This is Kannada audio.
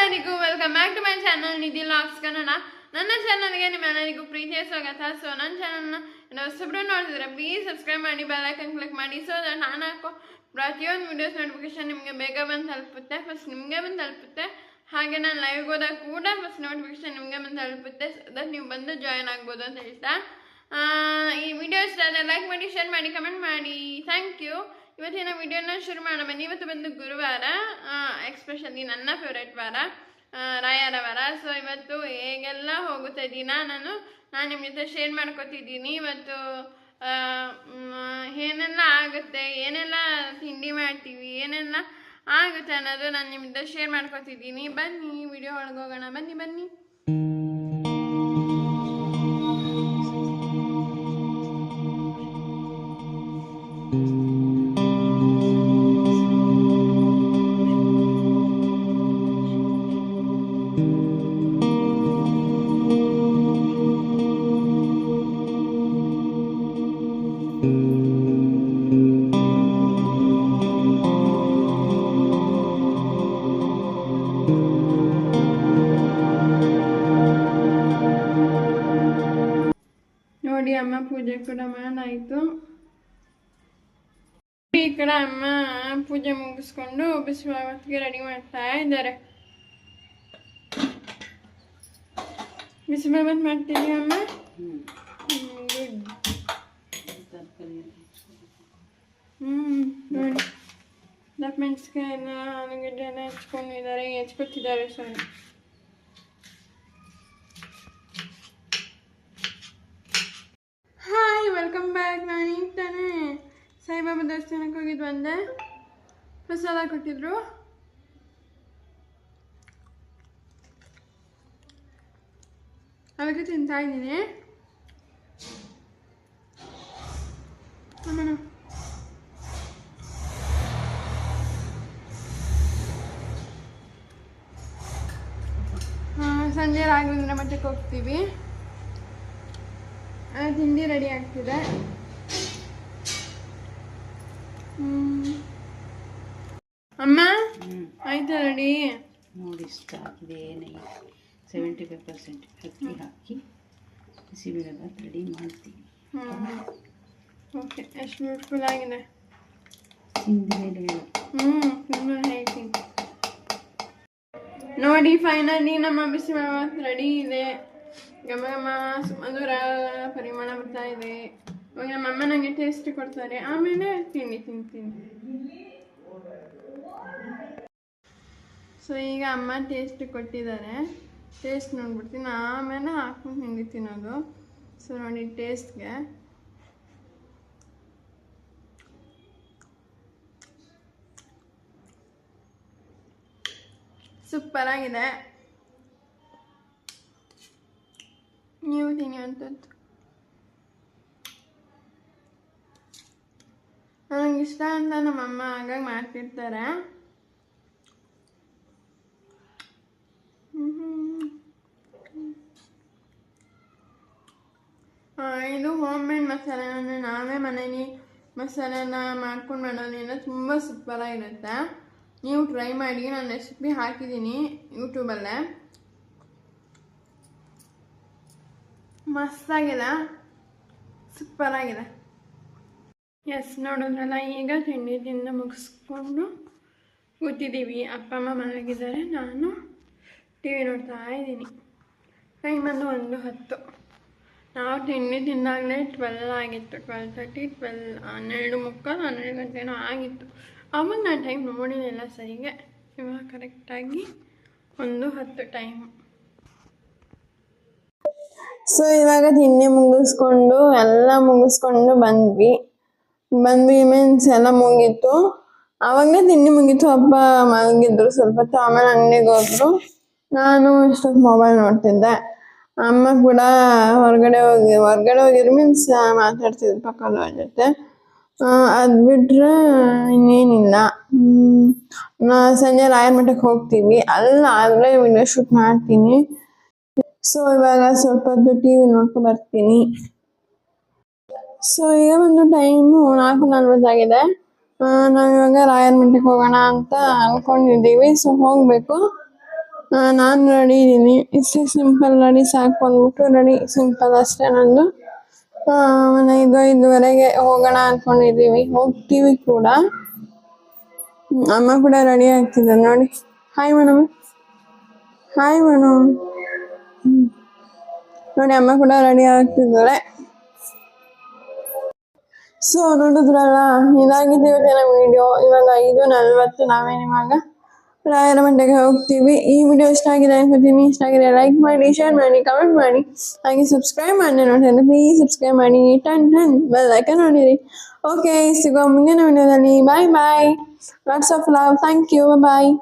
ಎಲ್ಲರಿಗೂ welcome back to my channel Nidhi logs Kannada. ನನ್ನ ಚಾನಲ್ಗೆ ನಿಮ್ಮೆಲ್ಲರಿಗೂ ಪ್ರೀತಿಯ ಸ್ವಾಗತ. ಸೊ ನನ್ನ ಚಾನಲ್ನ ಹೊಸಬ್ರು ನೋಡಿದ್ರೆ ಪ್ಲೀಸ್ ಸಬ್ಸ್ಕ್ರೈಬ್ ಮಾಡಿ, ಬೆಲ್ ಐಕನ್ ಕ್ಲಿಕ್ ಮಾಡಿ. ಸೊ ನಾನು ಹಾಕೋ ಪ್ರತಿಯೊಂದು ವಿಡಿಯೋಸ್ ನೋಟಿಫಿಕೇಶನ್ ನಿಮಗೆ ಬೇಗ ಬಂದು ತಲುಪುತ್ತೆ, ಫಸ್ಟ್ ನಿಮಗೆ ಬಂದು ತಲುಪುತ್ತೆ. ಹಾಗೆ ನಾನು ಲೈವ್ಗೆ ಹೋದಾಗ ಕೂಡ ಫಸ್ಟ್ ನೋಟಿಫಿಕೇಶನ್ ನಿಮಗೆ ಬಂದು ತಲುಪುತ್ತೆ. ಸೊ ದಟ್ ನೀವು ಬಂದು ಜಾಯ್ನ್ ಆಗ್ಬೋದು ಅಂತ ಹೇಳ್ತಾ ಈ ವಿಡಿಯೋ ಇಷ್ಟ ಆದರೆ ಲೈಕ್ ಮಾಡಿ, ಶೇರ್ ಮಾಡಿ, ಕಮೆಂಟ್ ಮಾಡಿ. Thank you. ಇವತ್ತಿನ ವಿಡಿಯೋನ ಶುರು ಮಾಡೋಣ ಬನ್ನಿ. ಇವತ್ತು ಬಂದು ಗುರುವಾರ, ಎಕ್ಸ್ಪೆಷಲಿ ನನ್ನ ಫೇವ್ರೇಟ್ ವಾರ, ರಾಯರ ವಾರ. ಸೊ ಇವತ್ತು ಹೇಗೆಲ್ಲ ಹೋಗುತ್ತೆ ದಿನ ನಾನು ನಿಮ್ಮ ಜೊತೆ ಶೇರ್ ಮಾಡ್ಕೊತಿದ್ದೀನಿ. ಇವತ್ತು ಏನೆಲ್ಲ ಆಗುತ್ತೆ, ಏನೆಲ್ಲ ತಿಂಡಿ ಮಾಡ್ತೀವಿ, ಏನೆಲ್ಲ ಆಗುತ್ತೆ ಅನ್ನೋದು ನಾನು ನಿಮ್ಮ ಜೊತೆ ಶೇರ್ ಮಾಡ್ಕೊತಿದ್ದೀನಿ. ಬನ್ನಿ ವಿಡಿಯೋ ಒಳಗೋಗೋಣ. ಬನ್ನಿ ಬನ್ನಿ. ನೋಡಿ ಅಮ್ಮ ಪೂಜೆ ಕೂಡ ಮಾಡಾಯಿತು. ಈ ಕಡೆ ಅಮ್ಮ ಪೂಜೆ ಮುಗಿಸ್ಕೊಂಡು ಬಿಸಿಬೇಳೆಭಾತ್ಗೆ ರೆಡಿ ಮಾಡ್ತಾ ಇದ್ದಾರೆ. ಬಿಸಿಬೇಳೆಭಾತ್ ಮಾಡ್ತೀವಿ ಅಮ್ಮ. ನೋಡಿ ದಪ್ಪ ಮೆಣಸಿನಕಾಯಿ ಎಲ್ಲ, ಆಲೂಗಡ್ಡೆ ಎಲ್ಲ ಹೆಚ್ಕೊತಿದ್ದಾರೆ. ಸಾರಿ, ಹಾಯ್, ವೆಲ್ಕಮ್ ಬ್ಯಾಕ್. ನಾನು ಈಗ ತಾನೇ ಸಾಯಿಬಾಬಾ ದೇವಸ್ಥಾನಕ್ಕೆ ಹೋಗಿದ್ದು ಬಂದೆ. ಪ್ರಸಾದ ಕೊಟ್ಟಿದ್ರು. ಅದಕ್ಕೆ ತಿಂತಾ ಇದ್ದೀನಿ. ಸಂಜೆ ರಾಘವೇಂದ್ರ ಮಠಕ್ಕೆ ಹೋಗ್ತೀವಿ. ತಿಂಡಿ ರೆಡಿ ಆಗ್ತಿದೆ. ಅಮ್ಮ ಆಯ್ತಾ ರೆಡಿ? ನೋಡಿ ಇಷ್ಟ ಆಗಿದೆ. 75% ಅಕ್ಕಿ ಹಾಕಿ ಬಿಸಿಬೇಳೆಭಾತ್ ರೆಡಿ ಮಾಡ್ತೀವಿ. ಓಕೆ, ಎಷ್ಟು ಬ್ಯೂಟಿಫುಲ್ ಆಗಿದೆ. ಹೇಳ್ತೀನಿ ನೋಡಿ. ಫೈನಲಿ ನಮ್ಮ ಬಿಸಿಬೇಳೆಭಾತ್ ರೆಡಿ ಇದೆ. ಘಮ ಘಮ ಮಧುರ ಪರಿಮಳ ಬರ್ತಾ ಇದೆ. ಇವಾಗ ನಮ್ಮಮ್ಮ ನನಗೆ ಟೇಸ್ಟ್ ಕೊಡ್ತಾರೆ, ಆಮೇಲೆ ತಿಂಡಿ ತಿಂತೀನಿ. ಸೊ ಈಗ ಅಮ್ಮ ಟೇಸ್ಟ್ ಕೊಟ್ಟಿದ್ದಾರೆ. ಟೇಸ್ಟ್ ನೋಡ್ಬಿಡ್ತೀನಿ, ಆಮೇಲೆ ಹಾಕ್ಕೊಂಡು ತಿಂಡಿ ತಿನ್ನೋದು. ಸೊ ನೋಡಿ ಟೇಸ್ಟ್ಗೆ ಸೂಪರ್ ಆಗಿದೆ. ನೀವು ತಿನ್ನುವಂಥದ್ದು ನನಗಿಷ್ಟ ಅಂತ ನಮ್ಮಮ್ಮ ಆಗಾಗ ಮಾಡ್ತಿರ್ತಾರೆ. ಇದು ಹೋಮ್ ಮೇಡ್ ಮಸಾಲೆ. ನಾವೇ ಮನೇಲಿ ಮಸಾಲೆನ ಮಾಡ್ಕೊಂಡು ಮಾಡೋದ್ರಿಂದ ತುಂಬ ಸೂಪರಾಗಿರುತ್ತೆ. ನೀವು ಟ್ರೈ ಮಾಡಿ. ನಾನು ರೆಸಿಪಿ ಹಾಕಿದ್ದೀನಿ ಯೂಟ್ಯೂಬಲ್ಲೇ. ಮಸ್ತಾಗಿದೆ, ಸೂಪರಾಗಿದೆ. ಎಸ್, ನೋಡೋದ್ರಲ್ಲ, ಈಗ ತಿಂಡಿ ತಿಂದು ಮುಗಿಸ್ಕೊಂಡು ಕೂತಿದ್ದೀವಿ. ಅಪ್ಪ ಅಮ್ಮ ಮಲಗಿದ್ದಾರೆ, ನಾನು ಟಿ ವಿ ನೋಡ್ತಾ ಇದ್ದೀನಿ. ಟೈಮ್ ಬಂದು 1:10. ನಾವು ತಿಂಡಿ ತಿಂದಾಗಲೇ 12 ಆಗಿತ್ತು. 12:30, 12 ಗಂಟೆನೋ ಆಗಿತ್ತು. ಅವಾಗ ನಾನು ಟೈಮ್ ನೋಡಿಲ್ಲ ಸರಿಗೆ. ಇವಾಗ ಕರೆಕ್ಟಾಗಿ 1:10 ಟೈಮು. ಸೊ ಇವಾಗ ತಿಂಡಿ ಮುಗಿಸ್ಕೊಂಡು ಎಲ್ಲ ಮುಗಿಸ್ಕೊಂಡು ಬಂದ್ವಿ ಮೀನ್ಸ್ ಎಲ್ಲ ಮುಗೀತು. ಆವಾಗಲೇ ತಿಂಡಿ ಮುಗೀತು. ಅಪ್ಪ ಮಲಗಿದ್ರು ಸ್ವಲ್ಪ ಹೊತ್ತು, ಆಮೇಲೆ ಅಂಗಡಿಗೆ ಹೋದ್ರು. ನಾನು ಇಷ್ಟೊತ್ತು ಮೊಬೈಲ್ ನೋಡ್ತಿದ್ದೆ. ಅಮ್ಮ ಕೂಡ ಹೊರಗಡೆ ಹೋಗಿದ್ರು, ಮೀನ್ಸ್ ಮಾತಾಡ್ತಿದ್ರು ಪಕ್ಕದ ಜೊತೆ. ಅದು ಬಿಟ್ರೆ ಇನ್ನೇನಿಲ್ಲ. ಸಂಜೆ ರಾಯರ ಮಠಕ್ಕೆ ಹೋಗ್ತೀವಿ, ಅಲ್ಲಾಗಲೇ ವಿಡಿಯೋ ಶೂಟ್ ಮಾಡ್ತೀನಿ. ಸೊ ಇವಾಗ ಸ್ವಲ್ಪ ಹೊತ್ತು ಟಿ ವಿ ನೋಡ್ಕೊಂಡು ಬರ್ತೀನಿ. ಸೊ ಈಗ ಒಂದು ಟೈಮು 4:40 ಆಗಿದೆ. ನಾವಿವಾಗ ರಾಯರ ಮಠಕ್ಕೆ ಹೋಗೋಣ ಅಂತ ಅನ್ಕೊಂಡಿದ್ದೀವಿ. ಸೊ ಹೋಗ್ಬೇಕು. ನಾನು ರೆಡಿ ಇದ್ದೀನಿ. ಇಷ್ಟೇ ಸಿಂಪಲ್ ರೆಡಿ ಸಾಕು ಅಂದ್ಬಿಟ್ಟು ರೆಡಿ ಸಿಂಪಲ್ ಅಷ್ಟೇ ನಂದು. ಒಂದು 5:05ವರೆಗೆ ಹೋಗೋಣ ಅಂದ್ಕೊಂಡಿದ್ದೀವಿ, ಹೋಗ್ತೀವಿ ಕೂಡ. ಅಮ್ಮ ಕೂಡ ರೆಡಿ ಆಗ್ತಿದ್ದಾರೆ ನೋಡಿ. Hi madam. Hi madam. ನೋಡಿ ಅಮ್ಮ ಕೂಡ ರೆಡಿ ಆಗ್ತಿದ್ದಾರೆ. ಸೊ ನೋಡಿದ್ರಲ್ಲ, ಇದಾಗಿದೆ ಇವತ್ತಿನ ವಿಡಿಯೋ. ಇವಾಗ 5:40 ನಾವೇನಿವಾಗ ರಾಯರ ಮಂಡ್ಯಕ್ಕೆ ಹೋಗ್ತೀವಿ. ಈ ವಿಡಿಯೋ ಇಷ್ಟ ಆಗಿದೆ ಅನ್ಕೋತೀನಿ. ಇಷ್ಟ ಆಗಿದೆ ಲೈಕ್ ಮಾಡಿ, ಶೇರ್ ಮಾಡಿ, ಕಮೆಂಟ್ ಮಾಡಿ, ಹಾಗೆ ಸಬ್ಸ್ಕ್ರೈಬ್ ಮಾಡಿ ನೋಡ್ತಾರೆ. ಪ್ಲೀಸ್ ಸಬ್ಸ್ಕ್ರೈಬ್ ಮಾಡಿ, ಟನ್ ಬೆಲ್ ಐಕಾನ್ ನೋಡಿರಿ. ಓಕೆ, ಸಿಗೋ ಮುಂದಿನ ವಿಡಿಯೋದಲ್ಲಿ. Bye bye. Lots of love. Thank you. Bye.